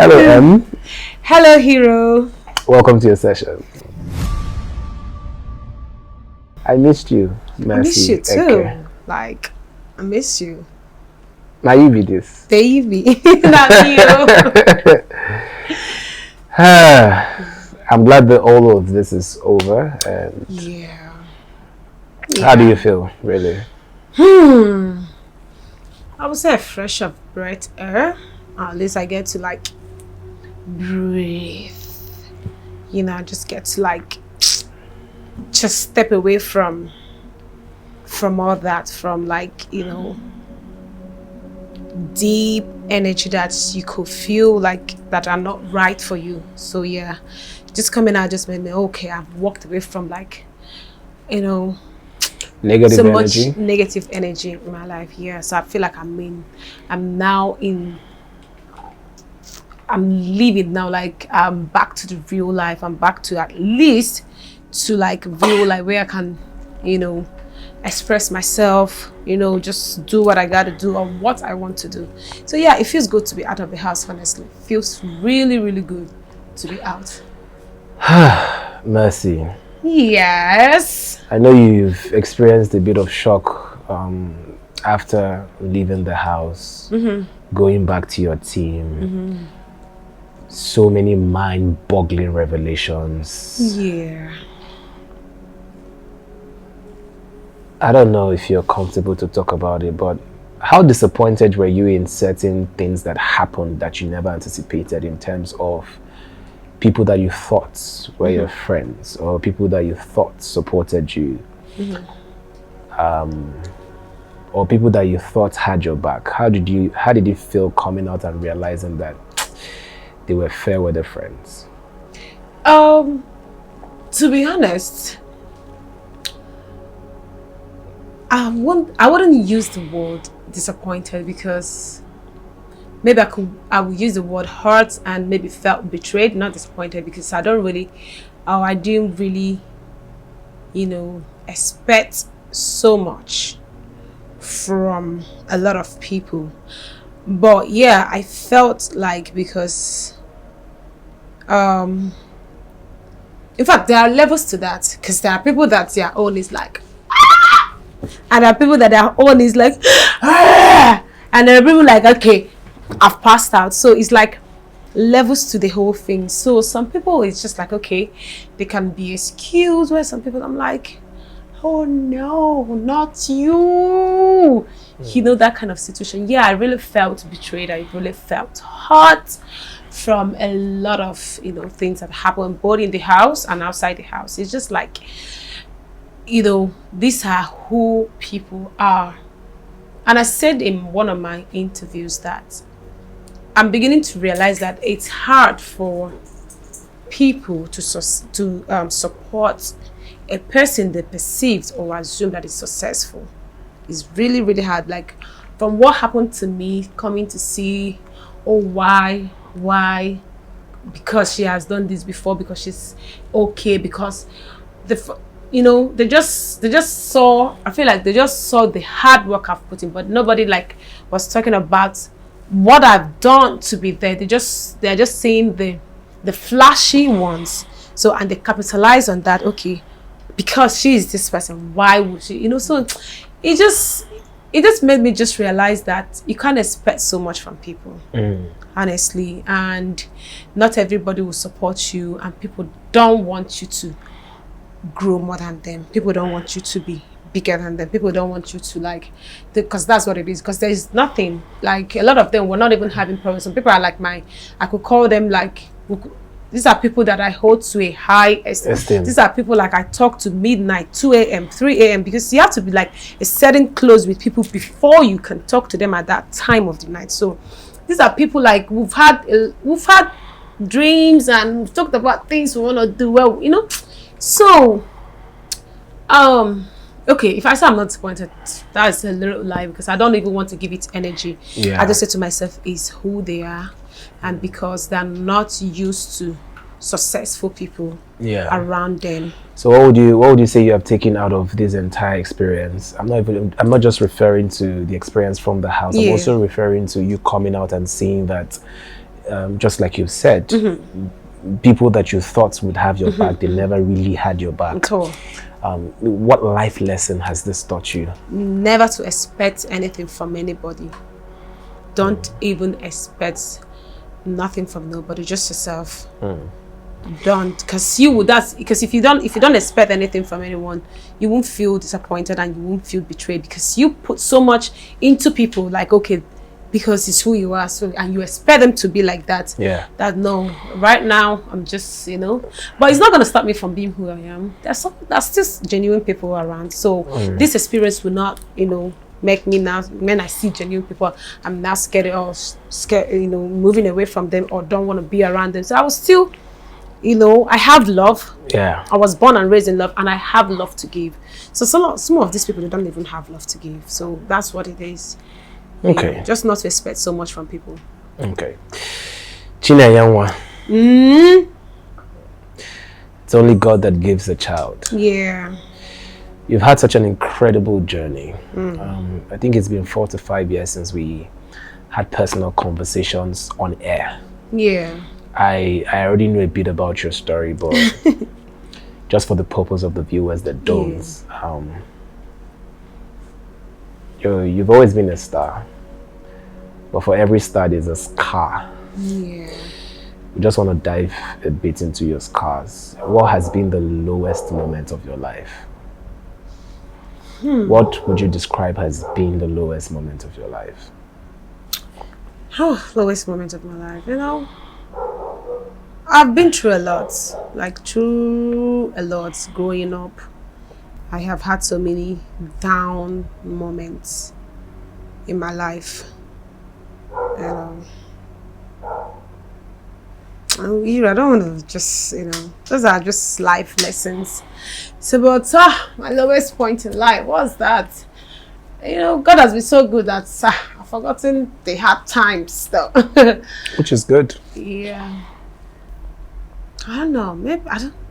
Hello, M. Hello, hero. Welcome to your session. I missed you, Mercy. I miss you too. EKE. Like, I miss you. Now you be this. Baby. Not you. I'm glad that all of this is over. And Yeah. how do you feel, really? I would say a fresh of breath air. At least I get to like breathe. You know, I just get to like just step away from all that, from like, you know, deep energy that you could feel like that are not right for you. So yeah, just coming out just made me okay. I've walked away from like, you know, Negative so energy? much negative energy in my life. Yeah, so I feel like I'm living now, like I'm back to the real life. I'm back to at least to like real life where I can, you know, express myself, you know, just do what I got to do or what I want to do. So yeah, it feels good to be out of the house, honestly. It feels really, really good to be out. Mercy. Yes. I know you've experienced a bit of shock after leaving the house, going back to your team. So many mind-boggling revelations. Yeah. I don't know if you're comfortable to talk about it, but how disappointed were you in certain things that happened that you never anticipated, in terms of people that you thought were your friends or people that you thought supported you, or people that you thought had your back? How did it feel coming out and realizing that they were fair weather friends? To be honest, I wouldn't use the word disappointed, because maybe I would use the word hurt and maybe felt betrayed, not disappointed, because I didn't really, you know, expect so much from a lot of people. But yeah, I felt like, because in fact there are levels to that, because there are people that their own is like and there are people that their own is like and there are people like, okay, I've passed out. So it's like levels to the whole thing. So some people it's just like, okay, they can be excused, where some people I'm like, oh no, not you. You know, that kind of situation. Yeah, I really felt betrayed. I really felt hurt from a lot of, you know, things that happen both in the house and outside the house. It's just like, you know, these are who people are. And I said in one of my interviews that I'm beginning to realize that it's hard for people to support a person they perceive or assume that is successful. It's really, really hard. Like, from what happened to me, coming to see, oh, why? Because she has done this before, because she's okay, because you know, they just saw, I feel like they just saw the hard work I've put in, but nobody like was talking about what I've done to be there. They're just seeing the flashy ones. So, and they capitalize on that. Okay, because she is this person, why would she, you know? So it just made me just realize that you can't expect so much from people, honestly, and not everybody will support you, and people don't want you to grow more than them. People don't want you to be bigger than them. People don't want you to like, because that's what it is. Because there is nothing, like a lot of them were not even having problems. Some people are like I could call them like, these are people that I hold to a high esteem. These are people like I talk to midnight, 2 a.m., 3 a.m. because you have to be like a certain close with people before you can talk to them at that time of the night. So these are people like we've had dreams and we've talked about things we want to do well, you know. So okay, if I say I'm not disappointed, that's a little lie, because I don't even want to give it energy. I just say to myself, is who they are, and because they're not used to successful people around them. So what would you say you have taken out of this entire experience? I'm not just referring to the experience from the house. I'm also referring to you coming out and seeing that just like you've said, people that you thought would have your back, they never really had your back. At all. What life lesson has this taught you? Never to expect anything from anybody. Don't even expect nothing from nobody, just yourself. Don't, because if you don't expect anything from anyone, you won't feel disappointed and you won't feel betrayed, because you put so much into people, like, okay, because it's who you are, so, and you expect them to be like that. Yeah. That no, right now I'm just, but it's not going to stop me from being who I am. There's still genuine people around, so this experience will not, make me now, when I see genuine people, I'm now scared, moving away from them or don't want to be around them. So I was still, I have love. Yeah. I was born and raised in love, and I have love to give. So some of these people, they don't even have love to give. So that's what it is. Okay. Just not to expect so much from people. Okay. Bbnaija. It's only God that gives a child. Yeah. You've had such an incredible journey. I think it's been 4 to 5 years since we had personal conversations on air. Yeah. I already know a bit about your story, but just for the purpose of the viewers that don't, you've always been a star, but for every star there's a scar. Yeah. We just want to dive a bit into your scars. What has been the lowest moment of your life? What would you describe as being the lowest moment of your life? Oh, lowest moment of my life, I've been through a lot, growing up. I have had so many down moments in my life. I don't want to just, those are just life lessons. So, but my lowest point in life was that, God has been so good that I've forgotten the hard times though. Which is good. Yeah. I don't know.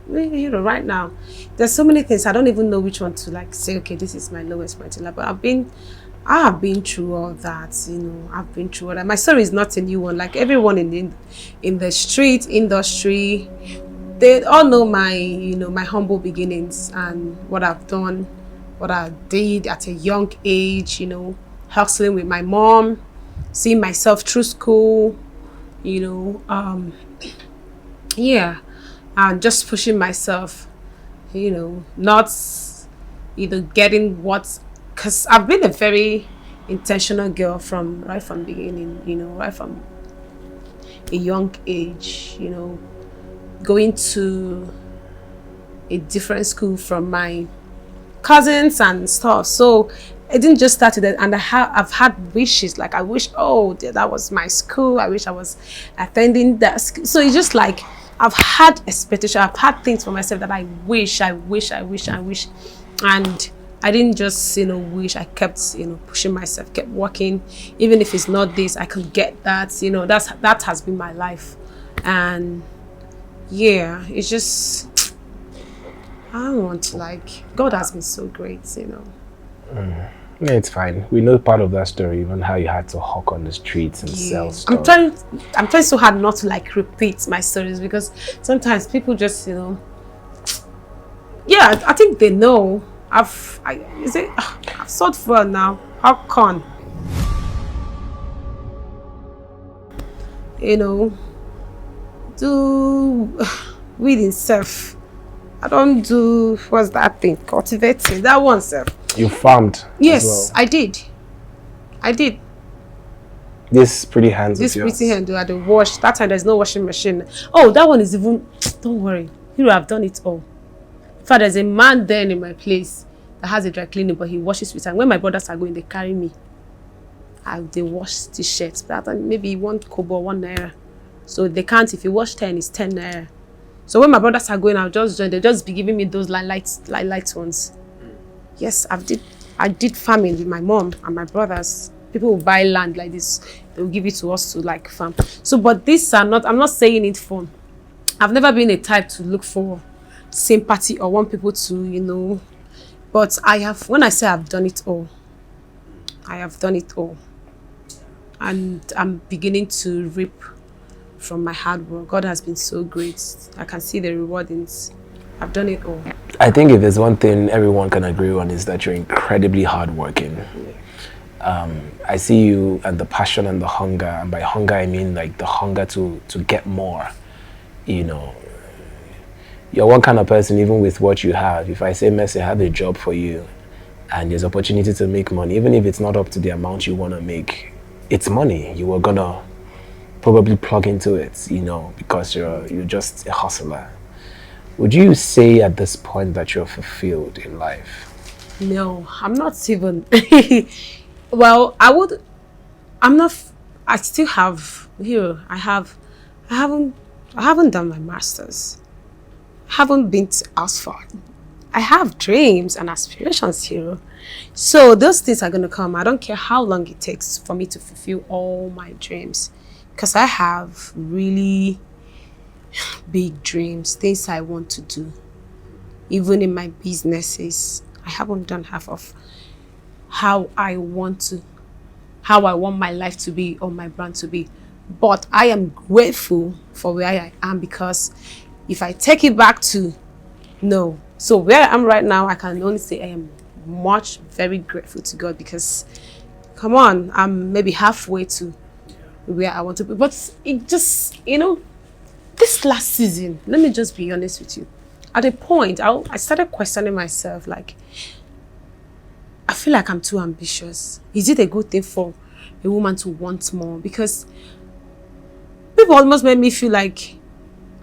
Maybe right now, there's so many things I don't even know which one to say. Okay, this is my lowest point in life. But I have been through all that. I've been through all that. My story is not a new one. Like everyone in the street industry, they all know my my humble beginnings and what I've done, what I did at a young age. Hustling with my mom, seeing myself through school. Yeah, and just pushing myself, not getting what, because I've been a very intentional girl right from beginning, right from a young age, going to a different school from my cousins and stuff. So it didn't just start with that, and I've had wishes, like I wish, that was my school, I wish I was attending that school. So it's just like I've had expectation, I've had things for myself that I wish, and I didn't just wish. I kept pushing myself, kept working. Even if it's not this, I could get that. That has been my life, and yeah, it's just I don't want to God has been so great. Yeah, it's fine. We know part of that story, even how you had to hawk on the streets and sell stuff. I'm trying so hard not to repeat my stories, because sometimes people just I think they know. I've sold for now. How come? Do weeding self. I don't do, what's that thing? Cultivating. That one self. You farmed? Yes, as well. I did. This pretty hands This of yours. pretty hand, I had to wash. That time there's no washing machine. Oh, that one is even, don't worry. I've done it all. In fact, there's a man there in my place that has a dry cleaning, but he washes with time. When my brothers are going, they carry me. They wash t-shirts. That time maybe 1 kobo, 1 naira. So they can't, if you wash 10, it's 10 naira. So when my brothers are going, I'll just join. They'll just be giving me those light ones. Yes, I did farming with my mom and my brothers. People will buy land like this. They will give it to us to farm. So, but these are not, I'm not saying it for, I've never been a type to look for sympathy or want people to, but I have, when I say I've done it all, I have done it all. And I'm beginning to reap from my hard work. God has been so great. I can see the reward in it. I've done it all. I think if there's one thing everyone can agree on is that you're incredibly hardworking. I see you and the passion and the hunger, and by hunger I mean like the hunger to get more. You know, you're one kind of person, even with what you have. If I say, Messi, I have a job for you and there's opportunity to make money, even if it's not up to the amount you want to make, it's money. You are gonna probably plug into it, you know, because you're just a hustler. Would you say at this point that you're fulfilled in life? No, I'm not even. Well, I'm not. I still have here. I haven't done my masters. I haven't been to Oxford. I have dreams and aspirations here. So those things are gonna come. I don't care how long it takes for me to fulfill all my dreams, because I have really big dreams, things I want to do. Even in my businesses, I haven't done half of how I want my life to be or my brand to be. But I am grateful for where I am, because if I take it back to no, so where I am right now, I can only say I am very grateful to God, because come on, I'm maybe halfway to where I want to be. But it just, this last season, let me just be honest with you. At a point, I started questioning myself, like, I feel like I'm too ambitious. Is it a good thing for a woman to want more? Because people almost made me feel like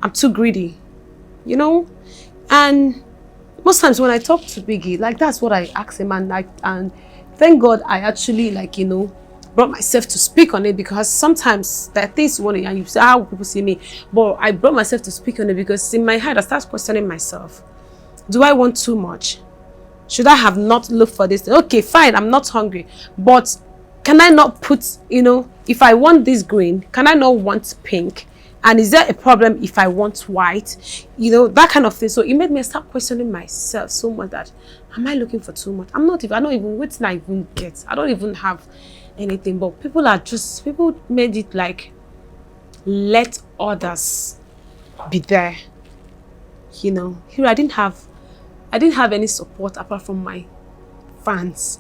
I'm too greedy, And most times when I talk to Biggie, like, that's what I ask him, and thank God I actually, brought myself to speak on it, because sometimes there are things you want to, and you say, how people see me, but I brought myself to speak on it because in my head I start questioning myself. Do I want too much? Should I have not looked for this? Okay, fine, I'm not hungry, but can I not put, if I want this green, can I not want pink? And is there a problem if I want white? That kind of thing. So it made me start questioning myself so much that, am I looking for too much? I don't even, what did I even get? I don't even have anything. But people made it like, let others be there. Here I didn't have any support apart from my fans.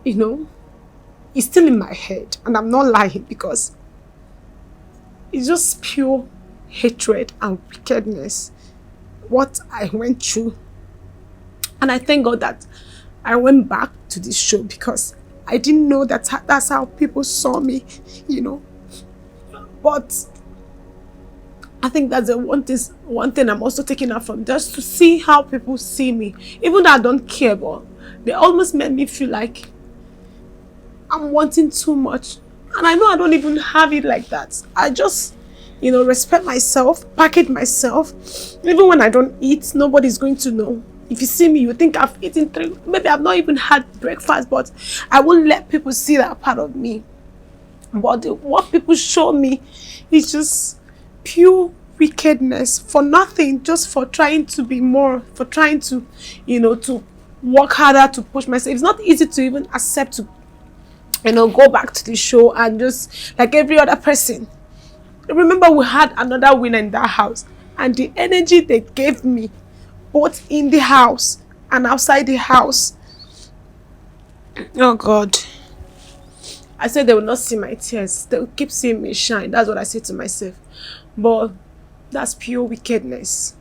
It's still in my head, and I'm not lying, because it's just pure hatred and wickedness, what I went through. And I thank God that I went back to this show, because I didn't know that that's how people saw me, But I think that's the one thing I'm also taking out from, just to see how people see me. Even though I don't care, but they almost made me feel like I'm wanting too much. And I know I don't even have it like that. I just, respect myself, package myself. Even when I don't eat, nobody's going to know. If you see me, you think I've eaten 3. Maybe I've not even had breakfast, but I won't let people see that part of me. But what people show me is just pure wickedness, for nothing, just for trying to be more, for trying to, to work harder, to push myself. It's not easy to even accept to, go back to the show and just like every other person. Remember, we had another winner in that house, and the energy they gave me, both in the house and outside the house. Oh God. I said they will not see my tears. They will keep seeing me shine. That's what I said to myself. But that's pure wickedness.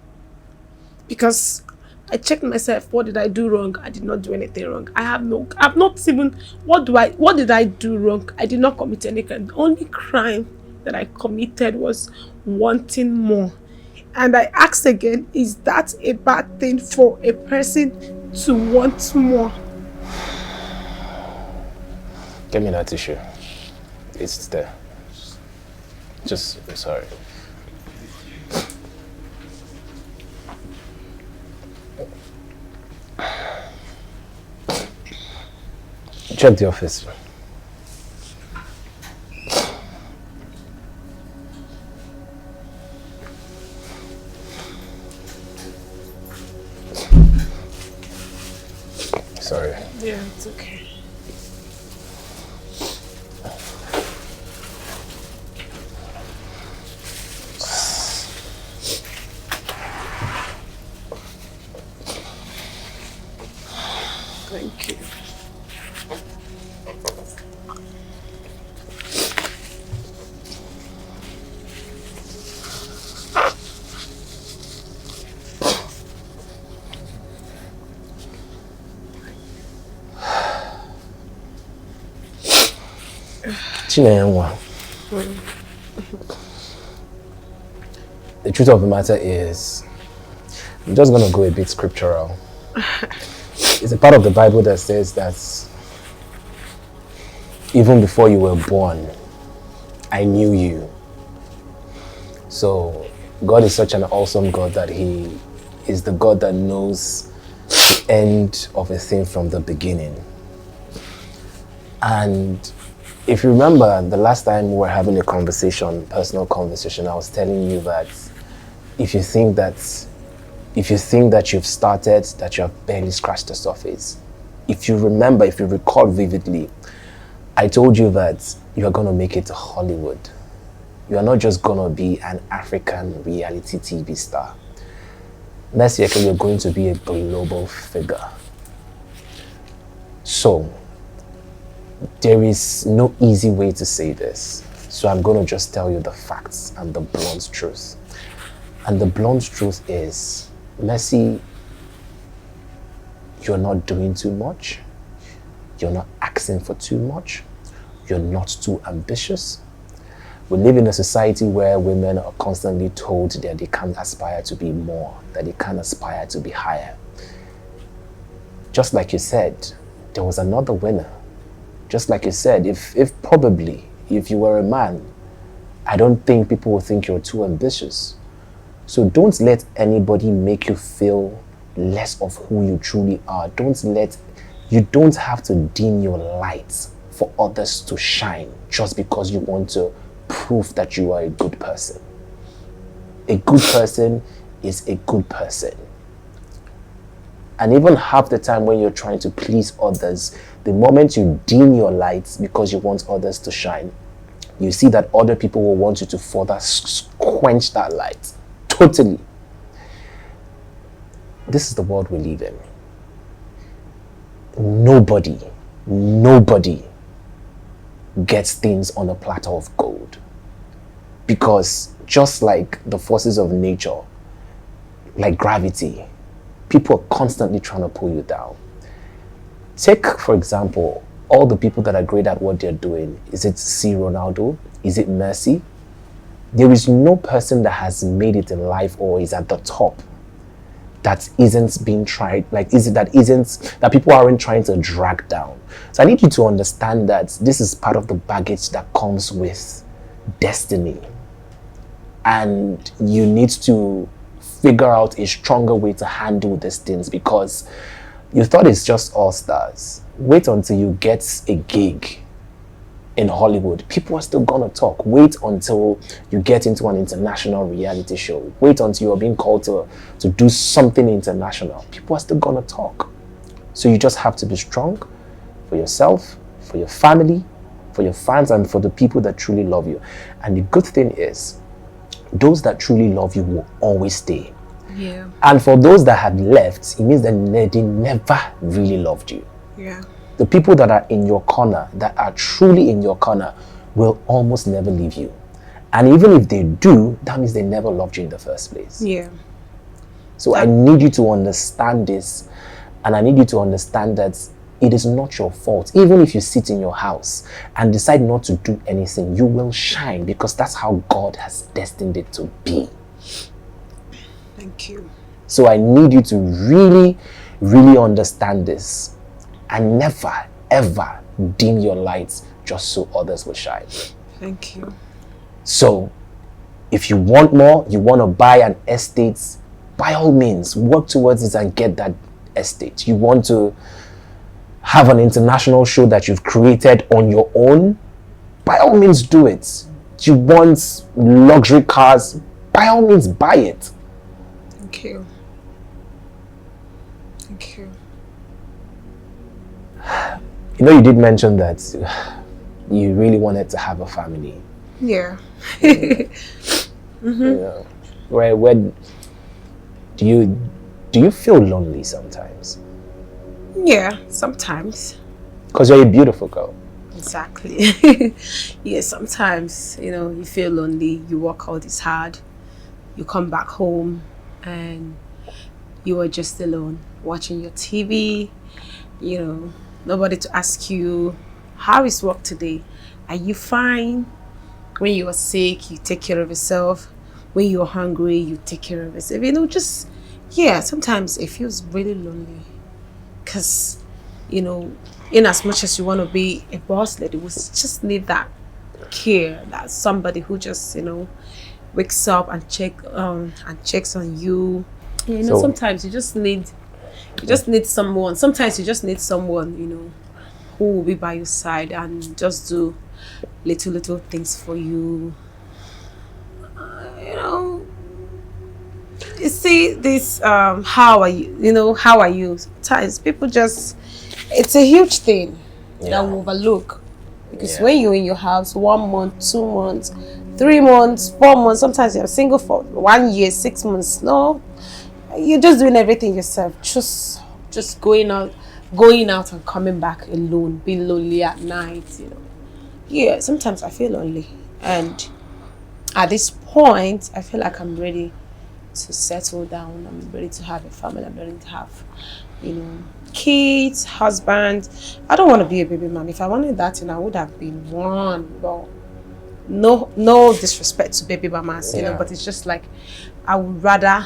Because I checked myself, what did I do wrong? I did not do anything wrong. I've not even, what did I do wrong? I did not commit any crime. The only crime that I committed was wanting more. And I asked again, is that a bad thing for a person to want more? Give me that tissue. It's there. Just, sorry. Check the office. Sorry. Yeah, it's okay. The truth of the matter is, I'm just going to go a bit scriptural. It's a part of the Bible that says that even before you were born, I knew you. So God is such an awesome God that He is the God that knows the end of a thing from the beginning. And if you remember the last time we were having a conversation, personal conversation, I was telling you that if you think that you've started, that you have barely scratched the surface. If you remember, if you recall vividly, I told you that you are going to make it to Hollywood. You are not just going to be an African reality TV star. Next year, you're going to be a global figure. So, there is no easy way to say this. So I'm going to just tell you the facts and the blunt truth. And the blunt truth is, Mercy, you're not doing too much. You're not asking for too much. You're not too ambitious. We live in a society where women are constantly told that they can't aspire to be more, that they can't aspire to be higher. Just like you said, there was another winner. Just like you said, if you were a man, I don't think people will think you're too ambitious. So don't let anybody make you feel less of who you truly are. You don't have to dim your lights for others to shine just because you want to prove that you are a good person. A good person is a good person. And even half the time when you're trying to please others, the moment you dim your lights because you want others to shine, you see that other people will want you to further quench that light. Totally. This is the world we live in. Nobody gets things on a platter of gold. Because just like the forces of nature, like gravity, people are constantly trying to pull you down. Take, for example, all the people that are great at what they're doing. Is it C. Ronaldo? Is it Messi? There is no person that has made it in life or is at the top that isn't being tried, that people aren't trying to drag down. So I need you to understand that this is part of the baggage that comes with destiny. And you need to figure out a stronger way to handle these things, because you thought it's just all stars. Wait until you get a gig in Hollywood. People are still gonna talk. Wait until you get into an international reality show. Wait until you're being called to do something international. People are still gonna talk. So you just have to be strong for yourself, for your family, for your fans, and for the people that truly love you. And the good thing is, those that truly love you will always stay. Yeah. And for those that had left, it means that they never really loved you. Yeah. The people that are in your corner, that are truly in your corner, will almost never leave you. And even if they do, that means they never loved you in the first place. Yeah. So I need you to understand this, and I need you to understand that it is not your fault. Even if you sit in your house and decide not to do anything, you will shine, because that's how God has destined it to be. Thank you. So I need you to really, really understand this, and never, ever dim your lights just so others will shine. Thank you. So if you want more, you want to buy an estate, by all means, work towards it and get that estate. You want to have an international show that you've created on your own, by all means do it. You want luxury cars, by all means buy it. Thank you. Thank you. You know, you did mention that you really wanted to have a family. Yeah. Mm-hmm. Yeah. Where do you feel lonely sometimes? Yeah, sometimes. Because you're a beautiful girl. Exactly. Yeah, sometimes, you feel lonely, you work all this hard, you come back home and you are just alone, watching your TV, nobody to ask you, how is work today? Are you fine? When you're sick, you take care of yourself. When you're hungry, you take care of yourself. You know, just, yeah, sometimes it feels really lonely. Because, you know, in as much as you want to be a boss lady, we just need that care, that somebody who just, you know, wakes up and checks on you. Yeah, you know, So- sometimes you just need someone. Sometimes you just need someone, you know, who will be by your side and just do little things for you. You know, you see this. How are you? You know, how are you? Sometimes people just, it's a huge thing that we overlook. Because when you're in your house 1 month, 2 months, 3 months, 4 months, sometimes you're single for 1 year, 6 months. No, you're just doing everything yourself. Just going out and coming back alone, being lonely at night. You know, yeah. Sometimes I feel lonely, and at this point, I feel like I'm ready to settle down. I'm ready to have a family. I'm ready to have, you know, kids, husband. I don't want to be a baby mom. If I wanted that, I would have been one. But no disrespect to baby mamas, you know, but it's just like I would rather,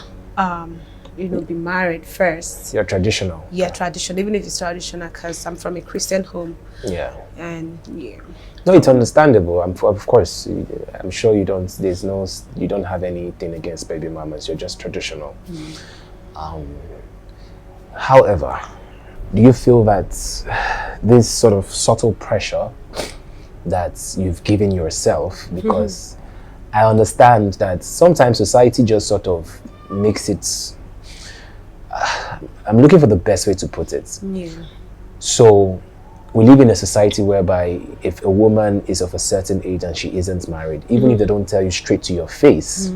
you know, be married first. You're traditional. Yeah, traditional. Even if it's traditional, because I'm from a Christian home. Yeah. And yeah. No, it's understandable. Of course, I'm sure you don't. You don't have anything against baby mamas. You're just traditional. However, do you feel that this sort of subtle pressure that you've given yourself, because I understand that sometimes society just sort of makes it. I'm looking for the best way to put it. Yeah. So we live in a society whereby if a woman is of a certain age and she isn't married, even if they don't tell you straight to your face,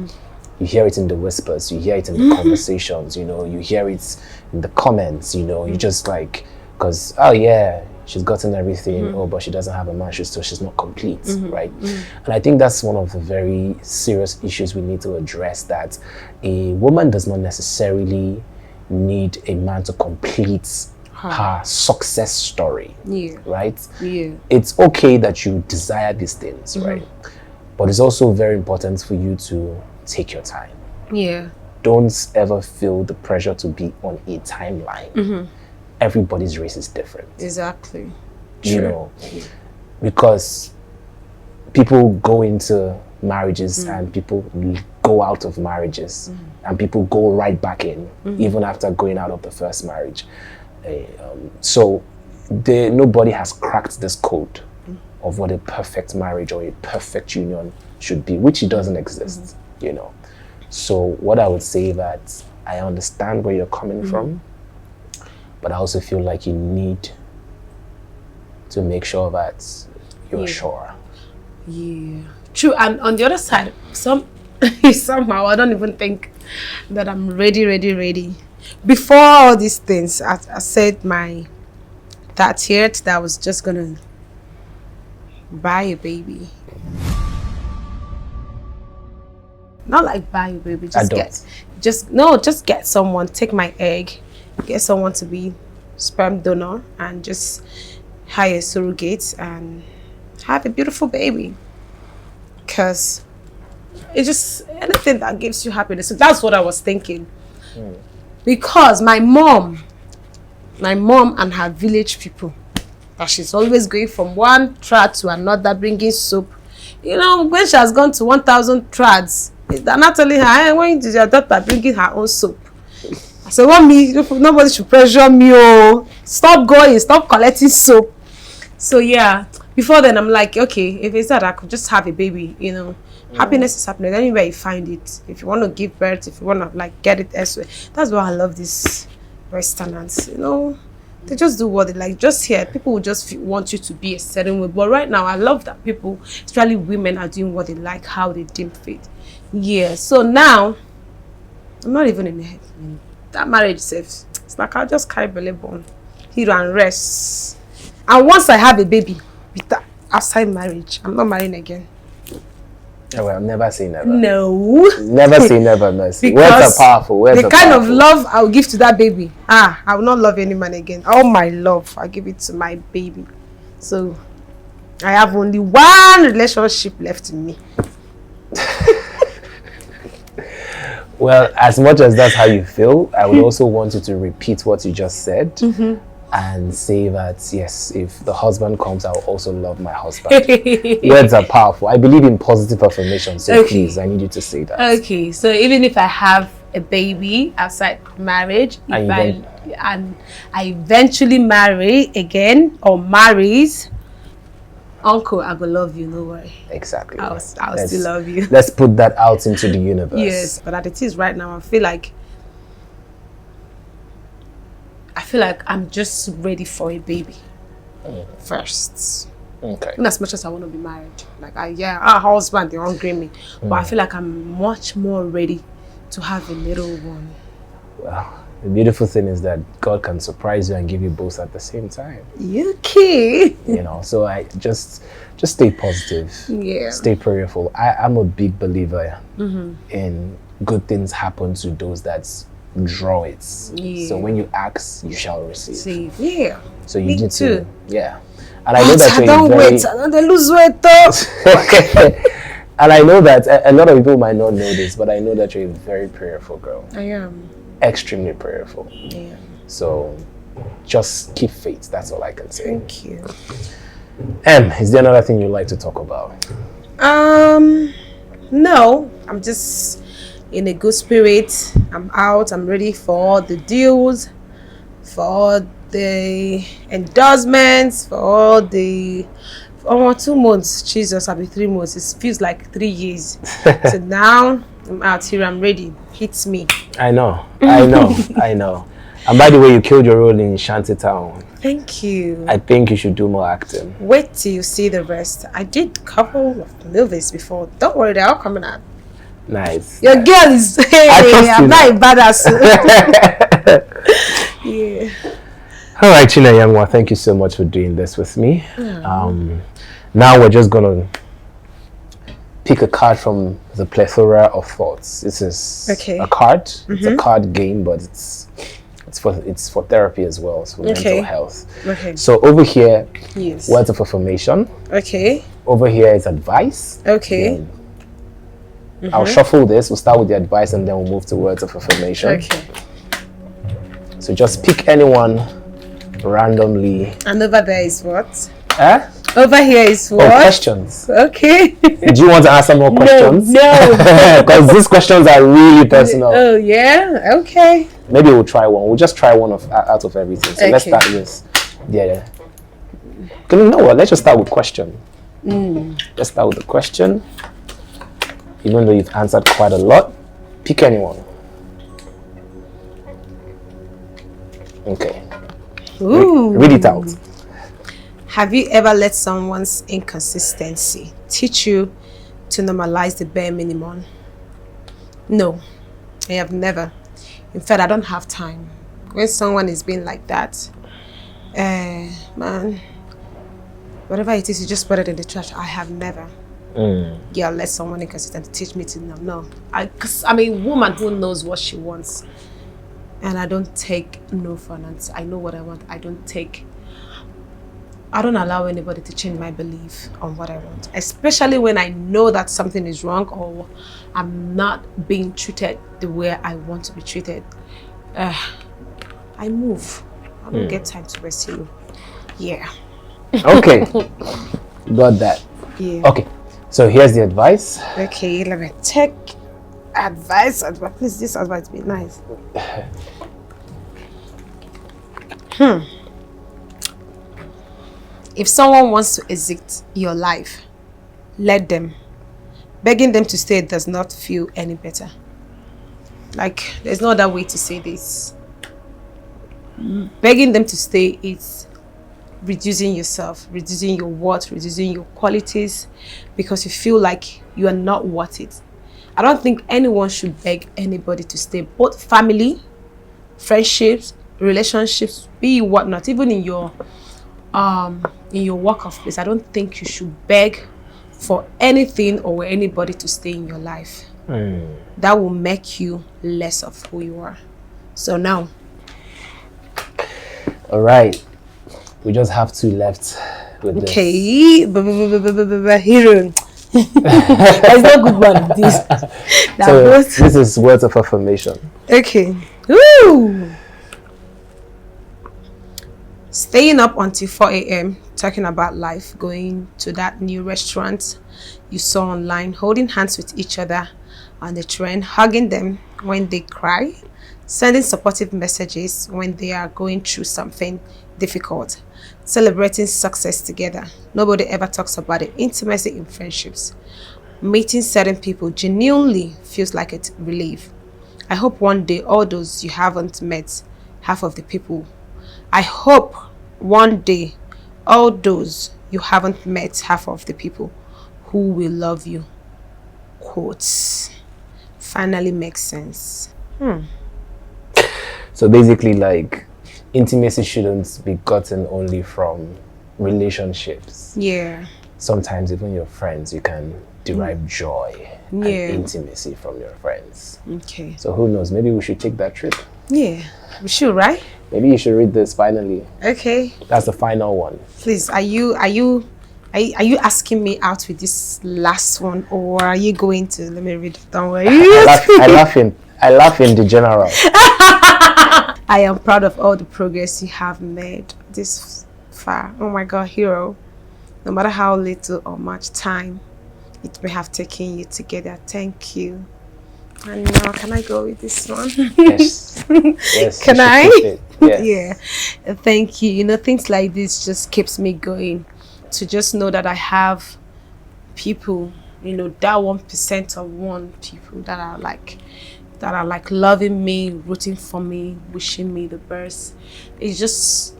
you hear it in the whispers, you hear it in the conversations, you know, you hear it in the comments, you know, you just like, because, oh yeah, she's gotten everything, oh, but she doesn't have a man, she's not complete, right? And I think that's one of the very serious issues we need to address, that a woman does not necessarily need a man to complete her success story, right? Yeah. It's okay that you desire these things, right? But it's also very important for you to take your time. Yeah. Don't ever feel the pressure to be on a timeline. Everybody's race is different. Exactly. You know, because people go into marriages and people go out of marriages and people go right back in even after going out of the first marriage. So nobody has cracked this code of what a perfect marriage or a perfect union should be, which it doesn't exist, you know. So what I would say that I understand where you're coming from, but I also feel like you need to make sure that you're sure. Yeah. True. And on the other side, somehow I don't even think that I'm ready. Before all these things, I said my 30th that I was just gonna buy a baby. Not like buy a baby, just get someone, take my egg, get someone to be sperm donor and just hire surrogates and have a beautiful baby. Because it's just anything that gives you happiness. So that's what I was thinking. Because my mom and her village people, that she's always going from one trad to another, bringing soap. You know, when she has gone to 1,000 trads, they're not telling her, hey, when is your daughter bringing her own soap? I said, nobody should pressure me. Oh, stop going, stop collecting soap. So yeah, before then I'm like, okay, if it's that, I could just have a baby, you know. Happiness is happiness anywhere you find it. If you want to give birth, if you want to like get it elsewhere. That's why I love these Westerners, you know. They just do what they like. Just here, people will just want you to be a certain way. But right now, I love that people, especially women, are doing what they like, how they deem fit. Yeah. So now, I'm not even in that marriage safe. It's like I'll just carry belly bone here and rest. And once I have a baby with that outside marriage, I'm not marrying again. Oh, well, never say never. No. Never say never, Mercy. Words are powerful. The kind of love I'll give to that baby, I will not love any man again. All my love, I'll give it to my baby. So, I have only one relationship left in me. Well, as much as that's how you feel, I would also want you to repeat what you just said and say that, yes, if the husband comes, I'll also love my husband. Words are powerful. I believe in positive affirmation, so please, I need you to say that. Okay, so even if I have a baby outside marriage, and I eventually marry again or marries, Uncle, I will love you, no worry. Exactly. I'll still love you. Let's put that out into the universe. Yes, but as it is right now, I feel like I'm just ready for a baby first. Okay. In as much as I want to be married, like our husband, they're hungry me, but I feel like I'm much more ready to have a little one. Well, the beautiful thing is that God can surprise you and give you both at the same time. Okay. You know, so I just stay positive. Yeah. Stay prayerful. I'm a big believer in good things happen to those that draw it. Yeah. So when you ask, you shall receive. Yeah. So you Me need too. to, yeah. And I know that I don't wait. I don't lose weight though. And I know that a lot of people might not know this, but I know that you're a very prayerful girl. I am. Extremely prayerful. Yeah. So just keep faith. That's all I can say. Thank you. Is there another thing you'd like to talk about? No. I'm just in a good spirit. I'm out. I'm ready for all the deals, for all the endorsements, for all the 2 months. Jesus, I'll be 3 months. It feels like 3 years. So now I'm out here. I'm ready. Hits me. I know. And by the way, you killed your role in Shantytown. Thank you. I think you should do more acting. Wait till you see the rest. I did a couple of movies before. Don't worry, they're all coming out. Nice. Your girl is. Hey, I'm not a badass. Yeah. All right, China Yangwa, thank you so much for doing this with me. Now we're just gonna pick a card from the plethora of thoughts. This is a card. It's a card game, but it's for therapy as well. It's for mental health. Okay. So over here, words of affirmation. Okay. Over here is advice. Okay. I'll shuffle this. We'll start with the advice and then we'll move to words of affirmation. Okay. So just pick anyone randomly. And over there is what? Over here is what? Oh, questions. Okay. Do you want to answer more questions? No. Because these questions are really personal. Oh, yeah? Okay. Maybe we'll try one. We'll just try one out of everything. So let's start with... Yeah. You know what? Let's just start with question. Let's start with the question. Even though you've answered quite a lot, pick anyone. Okay. Read it out. Have you ever let someone's inconsistency teach you to normalize the bare minimum? No, I have never. In fact, I don't have time. When someone is being like that, man, whatever it is, you just put it in the trash. I have never. Yeah, let someone inconsistent teach me to no. Because I'm a woman who knows what she wants. And I don't take no for an answer. I know what I want. I don't allow anybody to change my belief on what I want. Especially when I know that something is wrong or I'm not being treated the way I want to be treated. I move. I don't get time to waste you. Yeah. Okay. Got that. Yeah. Okay. So here's the advice. Okay, let me take advice. Please, this advice be nice. If someone wants to exit your life, let them. Begging them to stay does not feel any better. Like, there's no other way to say this. Begging them to stay is reducing yourself, reducing your worth, reducing your qualities because you feel like you are not worth it. I don't think anyone should beg anybody to stay. Both family, friendships, relationships, be whatnot, even in your work of place. I don't think you should beg for anything or anybody to stay in your life. That will make you less of who you are. So now. All right. We just have two left. with this. Okay, hero. There's no good one. This is words of affirmation. Okay. Woo! Staying up until 4 a.m. talking about life, going to that new restaurant you saw online, holding hands with each other on the train, hugging them when they cry, sending supportive messages when they are going through something difficult, celebrating success together. Nobody ever talks about the intimacy in friendships. Meeting certain people genuinely feels like a relief. I hope one day all those you haven't met, half of the people. I hope one day all those you haven't met, half of the people who will love you. Quotes. Finally makes sense. So basically, like, intimacy shouldn't be gotten only from relationships. Yeah. Sometimes even your friends, you can derive joy and intimacy from your friends. Okay. So who knows? Maybe we should take that trip. Yeah. We should, right? Maybe you should read this finally. Okay. That's the final one. Please, are you asking me out with this last one, or are you going to let me read it? Don't worry. I laugh in the general. I am proud of all the progress you have made this far. Oh my God, hero. No matter how little or much time it may have taken you to get there, thank you. And now, can I go with this one? Yes. Yes. Can I? Yes. Yeah. Thank you. You know, things like this just keeps me going. To just know that I have people, you know, that 1% of one people that are like loving me, rooting for me, wishing me the best. It's just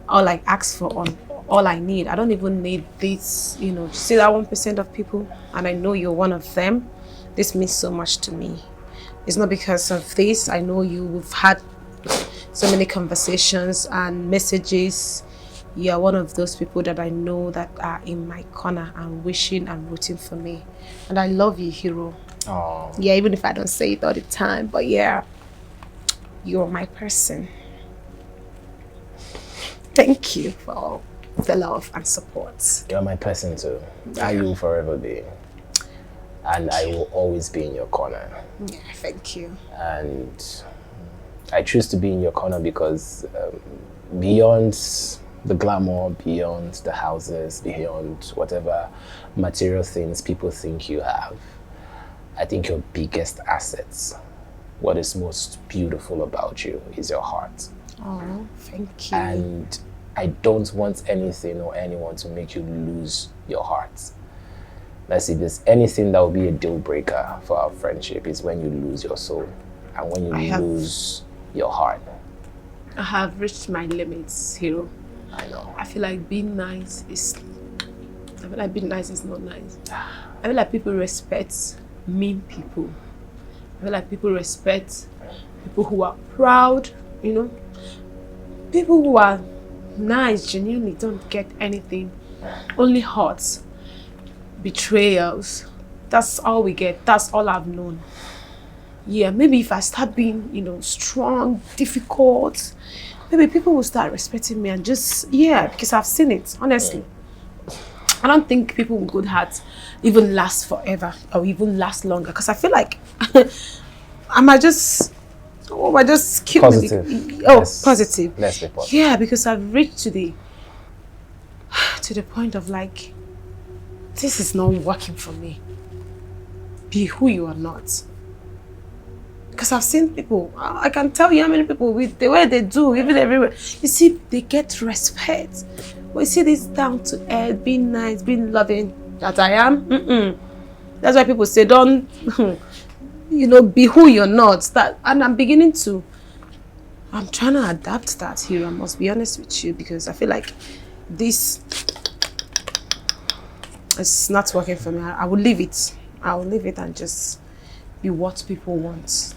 all I ask for, on all I need. I don't even need this, you know, see that 1% of people, and I know you're one of them. This means so much to me. It's not because of this. I know you've had so many conversations and messages. You are one of those people that I know that are in my corner and wishing and rooting for me. And I love you, hero. Oh. Yeah, even if I don't say it all the time, but yeah, you're my person. Thank you for all the love and support. You're my person too. Yeah. I will forever be. And I will always be in your corner. Yeah, thank you. And I choose to be in your corner because beyond the glamour, beyond the houses, beyond whatever material things people think you have, I think your biggest assets, what is most beautiful about you, is your heart. Oh, thank you. And I don't want anything or anyone to make you lose your heart. Let's see, if there's anything that will be a deal breaker for our friendship, is when you lose your soul and when you lose your heart. I have reached my limits, hero. I know. I feel like being nice is not nice. I feel like people respect mean people. I feel like people respect people who are proud, you know. People who are nice genuinely don't get anything. Only hurts. Betrayals. That's all we get. That's all I've known. Yeah, maybe if I start being, you know, strong, difficult, maybe people will start respecting me and just, yeah, because I've seen it, honestly. I don't think people with good hearts even last forever or even last longer, because I feel like I might just kill positive. Me. Oh, positive. Let's be positive. Yeah, because I've reached to the point of like, this is not working for me. Be who you are not. Because I've seen people, I can tell you how many people, with the way they do, even everywhere, you see, they get respect. But you see this down to earth, being nice, being loving, that I am. That's why people say, don't, you know, be who you're not. And I'm trying to adapt that here, I must be honest with you, because I feel like this is not working for me. I will leave it. I will leave it and just be what people want.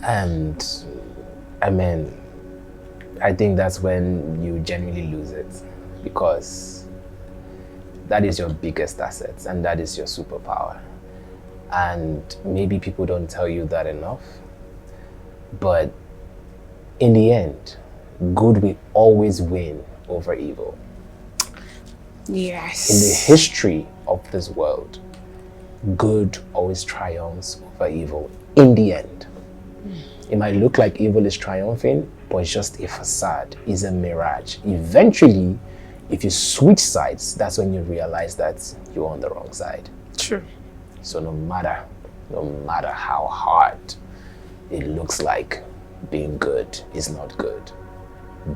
And I mean, I think that's when you genuinely lose it, because that is your biggest asset and that is your superpower. And maybe people don't tell you that enough, but in the end, good will always win over evil. Yes. In the history of this world, good always triumphs over evil in the end. It might look like evil is triumphing, but it's just a facade, it's a mirage. Eventually, if you switch sides, that's when you realize that you're on the wrong side. True. So no matter how hard it looks like, being good is not good.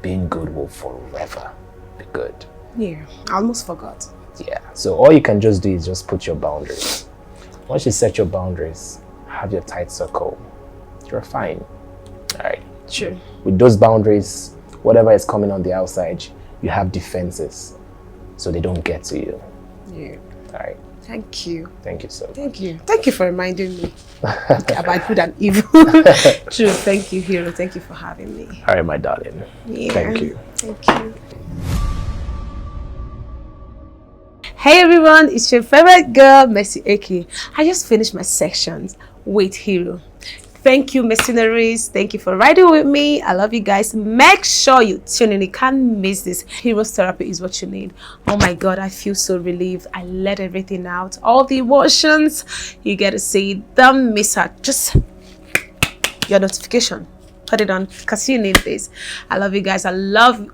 Being good will forever be good. Yeah, I almost forgot. Yeah, so all you can just do is just put your boundaries. Once you set your boundaries, have your tight circle, you're fine. All right. True. With those boundaries, whatever is coming on the outside, you have defenses so they don't get to you. Yeah. All right. Thank you. Thank you so much. Thank you. Thank you for reminding me about good and evil. True. Thank you, Hero. Thank you for having me. All right, my darling. Yeah. Thank you. Thank you. Hey everyone, it's your favorite girl, Mercy EKE. I just finished my sections with Hero. Thank you, mercenaries. Thank you for riding with me. I love you guys. Make sure you tune in. You can't miss this. Hero's therapy is what you need. Oh my God, I feel so relieved. I let everything out. All the emotions. You get to see. Don't miss out. Just your notification. Put it on because you need this. I love you guys. I love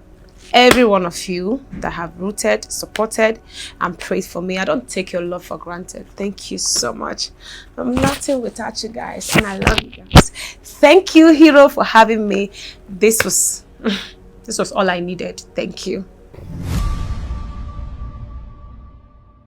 every one of you that have rooted, supported, and prayed for me. I don't take your love for granted. Thank you so much. I'm nothing without you guys, and I love you guys. Thank you, Hero, for having me. This was all I needed. Thank you.